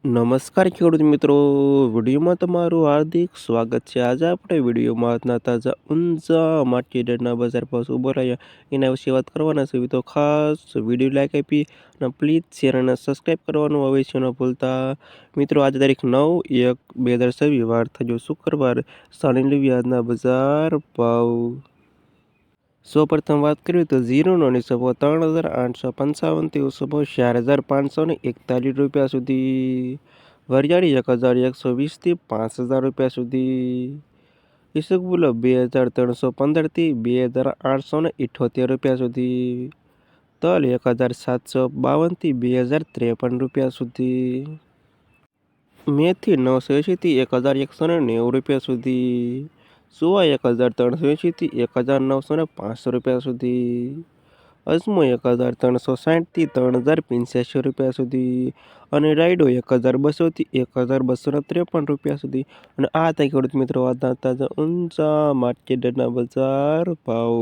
નમસ્કાર ખેડૂત મિત્રો, વિડીયોમાં તમારું હાર્દિક સ્વાગત છે. આજે આપણે વિડીયોમાં આજના તાજા ઊંઝા માર્કેટના બજાર ભાવ શું બોલાયા એના વિશે વાત કરવાના છે. તો ખાસ વિડીયો લાઈક આપી અને પ્લીઝ શેર અને સબસ્ક્રાઈબ કરવાનું અવશ્ય ન ભૂલતા. મિત્રો આજે તારીખ 9/1/2026 વાર થયો શુક્રવાર. સાણી લેવી આજના બજાર ભાવ. સૌપ્રથમ વાત કરીએ તો ઝીરોનો નીચો ભાવ 3,855 ऊंचो भाव 4,541 રૂપિયા સુધી. વરિયાળી 1,120 થી 5,000 રૂપિયા સુધી. ઈસબગુલ 2,315 થી 2,878 રૂપિયા સુધી. તલ 1,752 થી 2,053 રૂપિયા સુધી. મેથી 980 થી 1,190 રૂપિયા સુધી. સુવા 1,380 થી 1,905 રૂપિયા સુધી. અજમો 1,360 થી 3,085 રૂપિયા સુધી. અને રાયડો 1,200 થી 1,253 રૂપિયા સુધી. અને આ હતા ખેડૂત મિત્રો આજના તાજા ઊંચા માર્કેટના બજાર ભાવ.